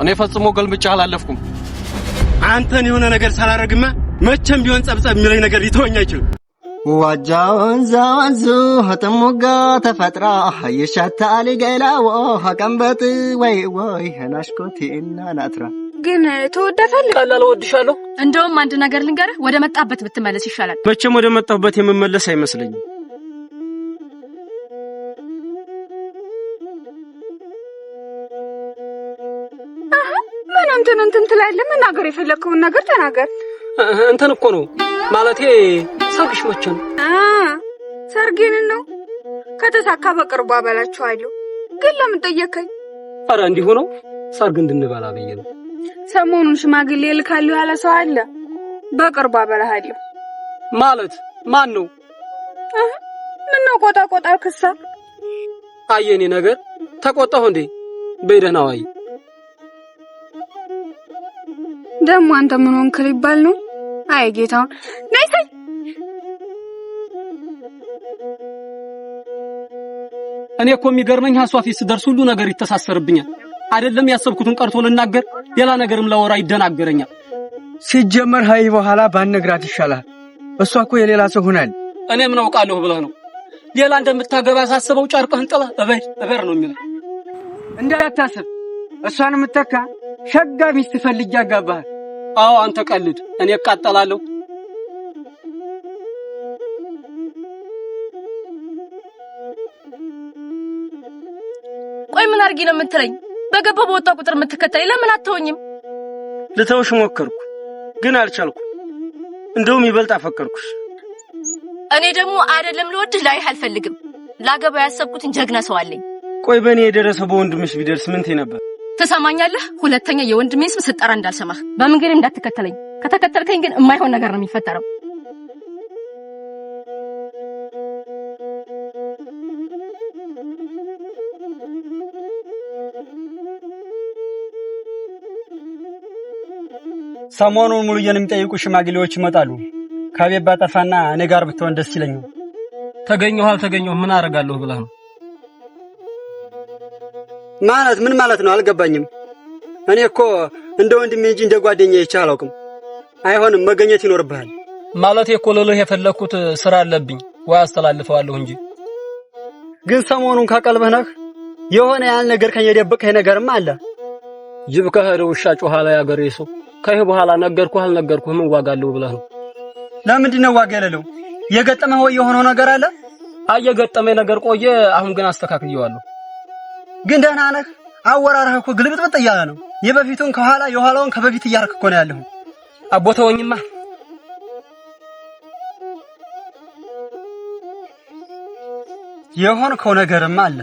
እኔ ፈጽሞ ገልምጫ አላለፍኩም አንተን የሆነ ነገር ሳላረግማ መቼም ቢሆን ጸብጸብ የሚለኝ ነገር ሊተወኝ አይችልም ዋጃውን ዛዋዙ ሀተሙጋ ተፈጥራ ይሻታል ገላው ሀቀንበት ወይ ህናሽኮቲ እና ናትራ ግን ተወደፈል ቀላል ወድሻለሁ እንደውም አንድ ነገር ልንገርህ ወደ መጣበት ብትመለስ ይሻላል መቼም ወደ መጣበት የምመለስ አይመስልኝም እንትን ትላለህ መናገር የፈለከውን ነገር ተናገር እንትን እኮ ነው ማለቴ ሰርግሽ መቼ ነው ሰርጌን ነው ከተሳካ በቅርቡ አበላችኋለሁ ግን ለምን ጠየከኝ ኧረ እንዲሁ ነው ሰርግ እንድንበላ በየ ነው ሰሞኑን ሽማግሌ ልካለሁ ያለ ሰው አለ በቅርቡ አበላሃለሁ ማለት ማን ነው ምን ነው ቆጣ ክሳ አየኔ ነገር ተቆጣሁ እንዴ በደህናው አይ ደሞ አንተ ምን ሆንክ ሊባል ነው አይ ጌታው ነይ ሰይ እኔ እኮ የሚገርመኝ ሐሷፊ ሲደርስ ሁሉ ነገር ይተሳሰርብኛል አይደለም ያሰብኩትን ቀርቶ ለናገር ሌላ ነገርም ለወራ ይደናገረኛል ሲጀመር ሃይ በኋላ ባንነግራት ይሻላል እሷ እኮ የሌላ ሰው ሆናል እኔ ምን አውቃለሁ ብለህ ነው ሌላ እንደምታገባ ሳስበው ጫርቀህን ጥላ እበር ነው የሚለው እንዳታስብ እሷን ምትተካ ሸጋ ሚስት ፈልግ ያጋባህ አዎ አንተ ቀልድ እኔ እቃጠላለሁ ቆይ ምን አርጊ ነው የምትለኝ በገባው በወጣ ቁጥር የምትከተለኝ ለምን አትሆኝም ልተውሽ ሞከርኩ ግን አልቻልኩ እንደውም ይበልጥ አፈቀርኩሽ እኔ ደግሞ አይደለም ልወድህ ላይ አልፈልግም ላገባ ያሰብኩትን ጀግና ሰው አለኝ ቆይ በኔ የደረሰው በወንድምሽ ቢደርስ ምን ትነበር ተሰማኛለህ ሁለተኛ የወንድሜ ስም ስጠራ እንዳልሰማህ በመንገዴ እንዳትከተለኝ ከተከተልከኝ ግን የማይሆን ነገር ነው የሚፈጠረው ሰሞኑን ሙሉዬን የሚጠይቁ ሽማግሌዎች ይመጣሉ ከቤት ባጠፋና እኔ ጋር ብትሆን ደስ ይለኛል ተገኘሁ ምን አረጋለሁ ብለህ ነው ማለት ምን ማለት ነው አልገባኝም እኔ እኮ እንደ ወንድሜ እንጂ እንደ ጓደኛዬ ይቻላልኩም አይሆንም መገኘት ይኖርብሃል ማለት እኮ ለለህ የፈለኩት ስራ አለብኝ ወይ አስተላልፈዋለሁ እንጂ ግን ሰሞኑን ከቀልበህ ነህ የሆነ ያል ነገር ከኔ ደብቀህ ነገርም አለ ጅብ ከሄደው ውሻ ጮኋላ ያገሬ ሰው ከዚህ በኋላ ነገርኩህ አልነገርኩህ ምን ዋጋለሁ ብለህ ነው ለምንድን ነው ዋጋ የሌለው የገጠመህ ወይ የሆነው ነገር አለ አየገጠመኝ ነገር ቆየ አሁን ግን አስተካክየዋለሁ ግን ደህና ነህ አወራራህ እኮ ግልብጥብጥ እያለ ነው የበፊቱን ከኋላ የኋላውን ከበፊት እያርክ እኮ ነው ያለው አቦተወኝማ የሆንከው ነገርም አለ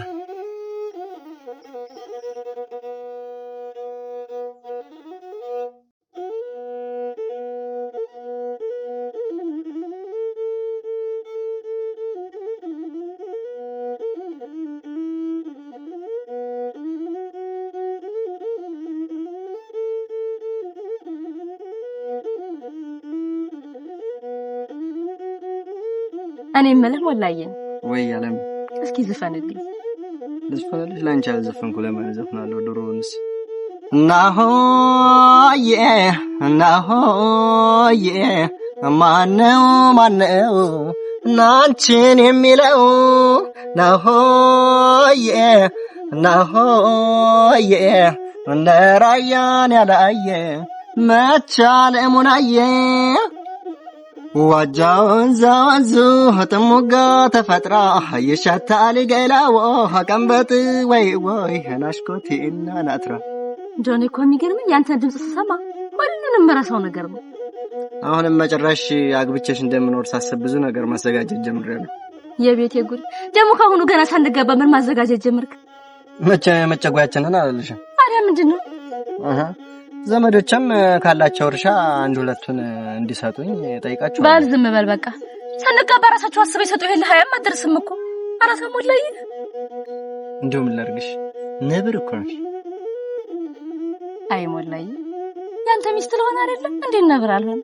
እኔ ምንም ወላየን ወይ ያለም እስኪ ዘፈንልኝ ልዝፈንልሽ ላንቺ አልዘፈንኩ ለማን ዘፈናለሁ ድሮንስ ናሆዬ ማነው ናንቺን የሚለው ናሆዬ እንደራያን ያላየ መቻለሙናየ ዋጃውን ዛዋዙ ሀተሙጋ ተፈጥራ ይሻታል ገላው ሀቀንበት ወይ ህናሽኮቲ እና ናትራ ጆኒ እኮ የሚገርመኝ ያንተ ድምጽ ስሰማ ሁሉንም መረሳው ነገር ነው አሁንም መጨረሻ አግብቼሽ እንደምኖር ሳስብ ብዙ ነገር ማዘጋጀት ጀምሬያለሁ የቤቴ ጉድ ደግሞ ካሁኑ ገና ሳንገባ ምን ማዘጋጀት ጀምርክ መጨጓያችንን አላለሽ አሪያ ምንድነው ዘመዶችም ካላቸው እርሻ አንድ ሁለቱን እንዲሰጡኝ ጠይቃቸው ባል ዝም በል በቃ ሳንገባ ራሳቸው አስበው ይሰጡ ይሄን ለሃያም አደረስም እኮ አራሳም ወላይ እንደውም ላርግሽ ነብር እኮ ነሽ አይ ሞላይ ያንተ ሚስት ለሆነ አይደለም እንዴ ነብር አልሆነ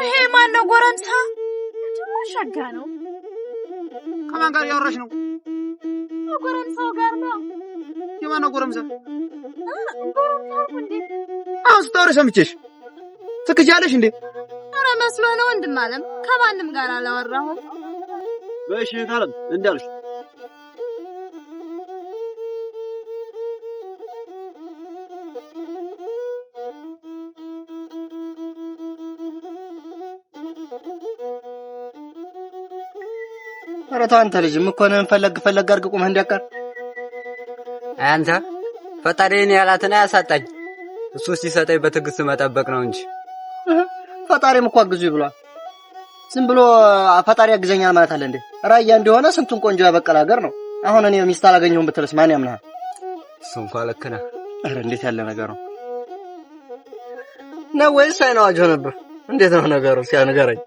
ወይ ማን ነው ጎረምሳ? ሸጋ ነው። ከማን ጋር ያወራሽ ነው? ጎረምሳው ጋር ነው። የማን ነው ጎረምሳ? ጎረምሳው እንዴ? አሁን ስታወሪ ሰምቼሽ ትክጃለሽ እንዴ? ኧረ መስሎህ ነው ወንድም አለም። ከማንም ጋር አላወራሁም። በእሺ ታለም እንዳልሽ ኧረ አንተ ልጅም እኮ ነን ፈለግ አድርግ ቁመህ እንዲያቀር አንተ ፈጣሪን ያላትን አያሳጣኝ እሱ ሲሰጠኝ በትዕግስት መጠበቅ ነው እንጂ ፈጣሪም እኮ አግዙ ይብሏል። ዝም ብሎ ፈጣሪ ያግዘኛል ማለት አለ እንዴ? ራያ እንደሆነ ስንቱን ቆንጆ ያበቀለ ሀገር ነው። አሁን እኔ ሚስት አላገኘሁም ብትልስ ማን ያምናል? እሱ እንኳን ልክ ነህ። ኧረ እንዴት ያለ ነገር ነው ነው ወይስ አይናዋጅ ሆነብህ? እንዴት ነው ነገሩ? ሲያንገረኝ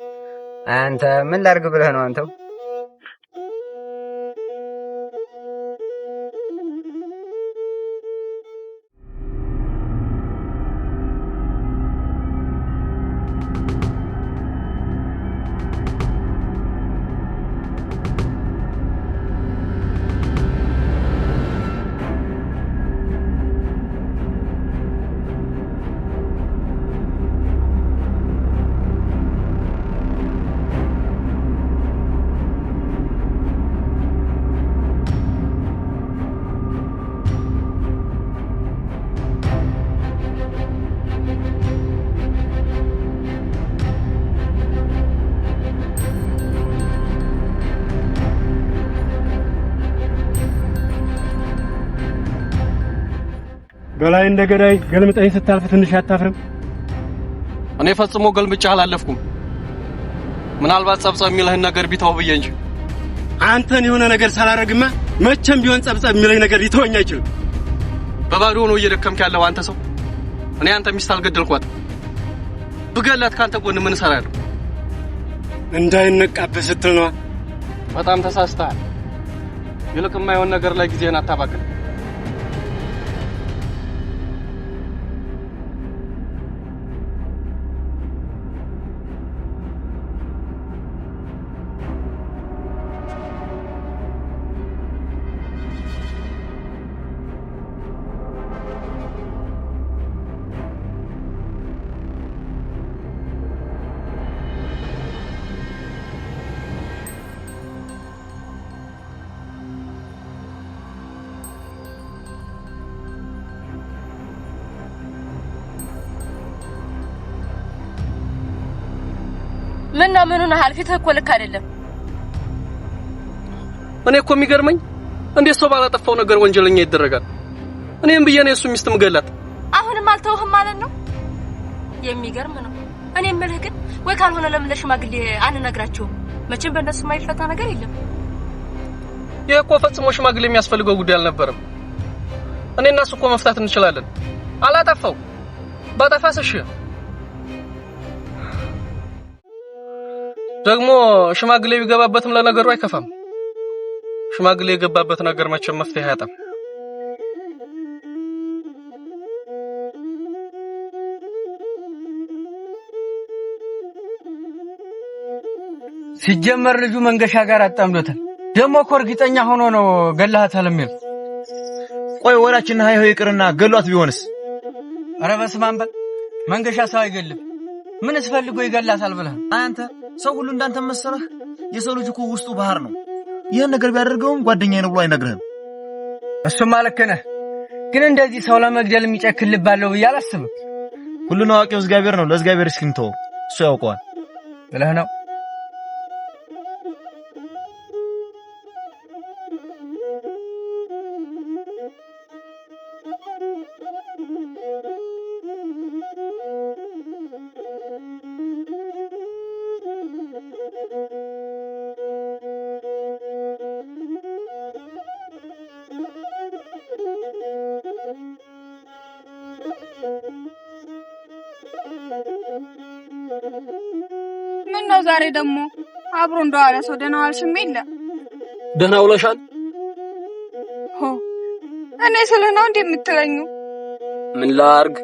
አንተ ምን ላድርግ ብለህ ነው አንተው? በላይ እንደገዳይ ገልምጠኝ ስታልፍ ትንሽ አታፍርም? እኔ ፈጽሞ ገልምጫ አላለፍኩም። ምናልባት ጸብጸብ የሚልህን ነገር ቢተው ብዬ እንጂ አንተን የሆነ ነገር ሳላረግማ መቼም ቢሆን ጸብጸብ የሚለኝ ነገር ሊተወኝ አይችልም። በባዶ ነው እየደከምክ ያለው አንተ ሰው። እኔ አንተ ሚስት አልገደልኳት። ብገላት ካንተ ጎን ምን እሰራለሁ? እንዳይነቃብህ ስትል ነው። በጣም ተሳስተሃል። ይልቅ የማይሆን ነገር ላይ ጊዜህን አታባክን። ምኑን ፊትህ እኮ ልክ አይደለም። እኔ እኮ የሚገርመኝ እንዴት ሰው ባላጠፋው ነገር ወንጀለኛ ይደረጋል? እኔም ብዬ ነው እሱ ሚስት ምገላት። አሁንም አልተውህም ማለት ነው? የሚገርም ነው። እኔ የምልህ ግን ወይ ካልሆነ ለምን ለሽማግሌ አንነግራቸውም? መቼም በእነሱ የማይፈታ ነገር የለም። ይሄ እኮ ፈጽሞ ሽማግሌ የሚያስፈልገው ጉዳይ አልነበረም። እኔና እሱ እኮ መፍታት እንችላለን። አላጠፋው ባጠፋስ እሺ። ደግሞ ሽማግሌ ቢገባበትም ለነገሩ አይከፋም። ሽማግሌ የገባበት ነገር መቼም መፍትሄ አያጣም። ሲጀመር ልጁ መንገሻ ጋር አጣምዶታል። ደግሞ እኮ እርግጠኛ ሆኖ ነው ገላታል የሚል። ቆይ ወራችን ሃይሆ ይቅርና ገሏት ቢሆንስ? ኧረ በስመ አብ በል። መንገሻ ሰው አይገልም። ምንስ ፈልጎ ይገላታል ብለህ አንተ ሰው ሁሉ እንዳንተ መሰለህ? የሰው ልጅ እኮ ውስጡ ባህር ነው። ይሄን ነገር ቢያደርገውም ጓደኛዬ ነው ብሎ አይነግርህም። እሱማ ልክ ነህ። ግን እንደዚህ ሰው ለመግደል የሚጨክል ልብ አለው ብዬ አላስብም። ሁሉን አዋቂው እግዚአብሔር ነው። ለእግዚአብሔር እስኪንተው እሱ ያውቀዋል ብለህ ነው። ምን ነው ዛሬ ደግሞ አብሮ እንደዋለ ሰው ደህና ዋልሽም የለ? ደህና ውለሻል? ሆ እኔ ስለ ነው እንደምትለኙ? ምን ላርግ?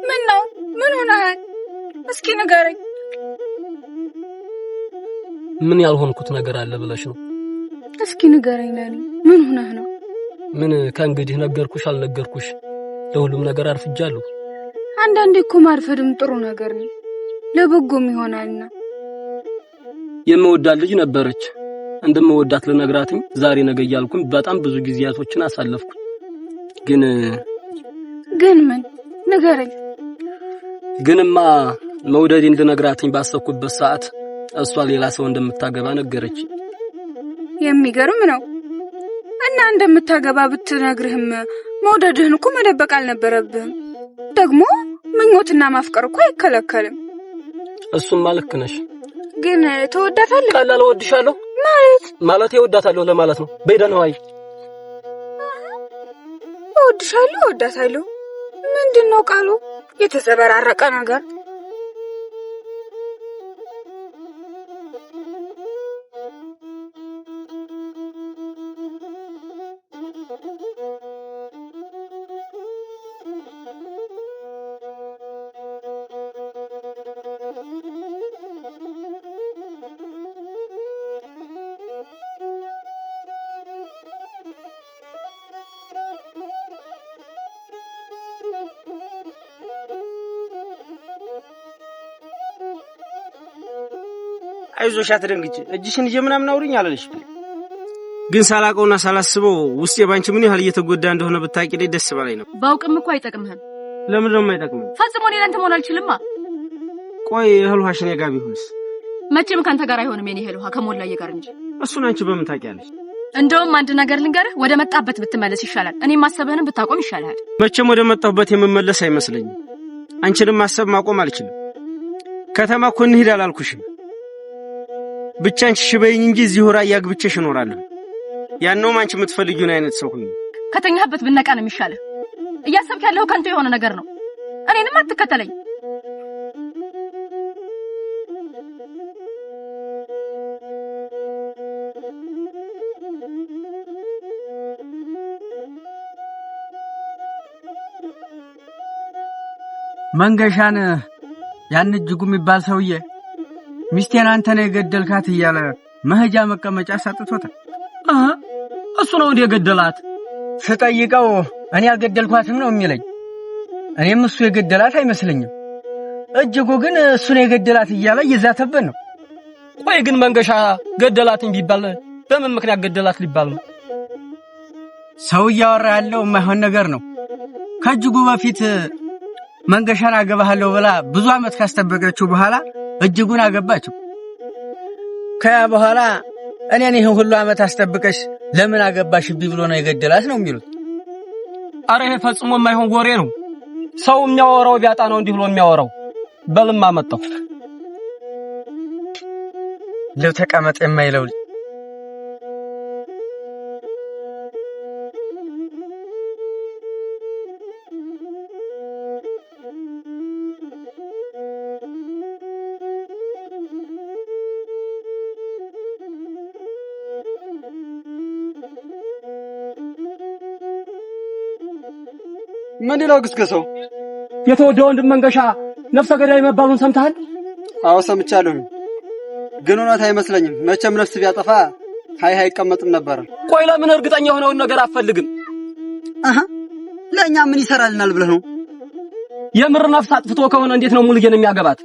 ምን ነው ምን ሆነሃል? እስኪ ንገረኝ። ምን ያልሆንኩት ነገር አለ ብለሽ ነው? እስኪ ንገረኝ ለኔ ምን ሆነህ ነው? ምን ከእንግዲህ ነገርኩሽ አልነገርኩሽ ለሁሉም ነገር አርፍጃለሁ። አንዳንዴ እኮ ማርፈድም ጥሩ ነገር ነው፣ ለበጎም ይሆናልና። የምወዳት ልጅ ነበረች። እንደምወዳት ልነግራትኝ ዛሬ ነገ እያልኩኝ በጣም ብዙ ጊዜያቶችን አሳለፍኩ። ግን ምን ንገረኝ። ግንማ መውደዴን ልነግራትኝ ባሰብኩበት ሰዓት እሷ ሌላ ሰው እንደምታገባ ነገረች። የሚገርም ነው። እና እንደምታገባ ብትነግርህም መውደድህን እኮ መደበቅ አልነበረብህም። ደግሞ ምኞትና ማፍቀር እኮ አይከለከልም። እሱም ልክ ነሽ። ግን ተወዳታለህ? ቀላል ወድሻለሁ ማለት እወዳታለሁ ለማለት ነው። በይደነዋይ እወዳታለሁ ምንድነው ቃሉ? የተዘበራረቀ ነገር። አይዞሽ አትደንግጪ። እጅሽን ይዤ ምናምን አውሪኝ አላለሽ? ግን ሳላቀውና ሳላስበው ውስጤ ባንቺ ምን ያህል እየተጎዳ እንደሆነ ብታቂልኝ ደስ ባለኝ ነው። ባውቅም እኮ አይጠቅምህም። ለምን ነው የማይጠቅመው? ፈጽሞ እኔ አንተ መሆን አልችልማ። ቆይ እህል ውሃሽ እኔ ጋር ቢሆንስ? መቼም ካንተ ጋር አይሆንም የኔ እህል ውሃ ከሞላዬ ጋር እንጂ። እሱን አንቺ በምን ታውቂያለሽ? እንደውም አንድ ነገር ልንገርህ፣ ወደ መጣበት ብትመለስ ይሻላል። እኔም ማሰብህንም ብታቆም ይሻላል። መቼም ወደ መጣሁበት የምመለስ አይመስለኝም። አንቺንም ማሰብ ማቆም አልችልም። ከተማ እኮ እንሂድ አላልኩሽም? ብቻ አንቺ ሽበይኝ እንጂ እዚሁ ራያ ግብቼሽ እኖራለሁ። ያንነውም አንቺ የምትፈልጊውን አይነት ሰው ሁኚ። ከተኛህበት ብነቃ ነው የሚሻለው። እያሰብክ ያለው ከንቱ የሆነ ነገር ነው። እኔንም አትከተለኝ። መንገሻን ያን እጅጉ የሚባል ሰውዬ ሚስቴን አንተ ነህ የገደልካት እያለ መሄጃ መቀመጫ ሰጥቶታል። እሱ ነው እንደ የገደላት? ስጠይቀው እኔ አልገደልኳትም ነው የሚለኝ። እኔም እሱ የገደላት አይመስለኝም። እጅጉ ግን እሱ ነው የገደላት እያለ እየዛተበት ነው። ቆይ ግን መንገሻ ገደላትኝ ቢባል በምን ምክንያት ገደላት ሊባል ነው? ሰው እያወራ ያለው የማይሆን ነገር ነው። ከእጅጉ በፊት መንገሻን አገባሃለሁ ብላ ብዙ ዓመት ካስጠበቀችው በኋላ እጅጉን አገባችው። ከያ በኋላ እኔን ይሄን ሁሉ ዓመት አስጠብቀሽ ለምን አገባሽብኝ ብሎ ነው የገደላት ነው የሚሉት። አረ ይሄ ፈጽሞ የማይሆን ወሬ ነው። ሰው የሚያወራው ቢያጣ ነው እንዲህ ብሎ የሚያወራው። በልማ መጣው ለተቀመጠ የማይለው ምን ይለው ግስገሰው? የተወደደ ወንድም መንገሻ ነፍሰ ገዳይ መባሉን ሰምተሃል? አዎ ሰምቻለሁ። ግን እውነት አይመስለኝም። መቼም ነፍስ ቢያጠፋ ሃይ አይቀመጥም ነበር። ቆይ ለምን እርግጠኛ የሆነውን ነገር አፈልግም? ለኛ ምን ይሰራልናል ብለህ ነው? የምር ነፍስ አጥፍቶ ከሆነ እንዴት ነው ሙሉዬን የሚያገባት?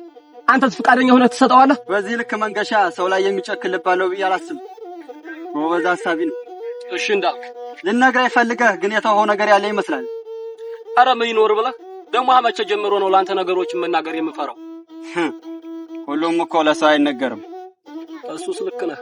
አንተስ ፍቃደኛ ሆነህ ትሰጠዋለህ? በዚህ ልክ መንገሻ ሰው ላይ የሚጨክል ልብ አለው ብዬ አላስብም። ወበዛ ሐሳቢ ነው። እሺ እንዳልክ ልነግርህ ፈልገህ ግን የተወው ነገር ያለ ይመስላል። አረ ምን ይኖር ብለህ ደግሞ መቼ ጀምሮ ነው ላንተ ነገሮችን መናገር የምፈራው? ሁሉም እኮ ለሰው አይነገርም። እሱስ ልክ ነህ።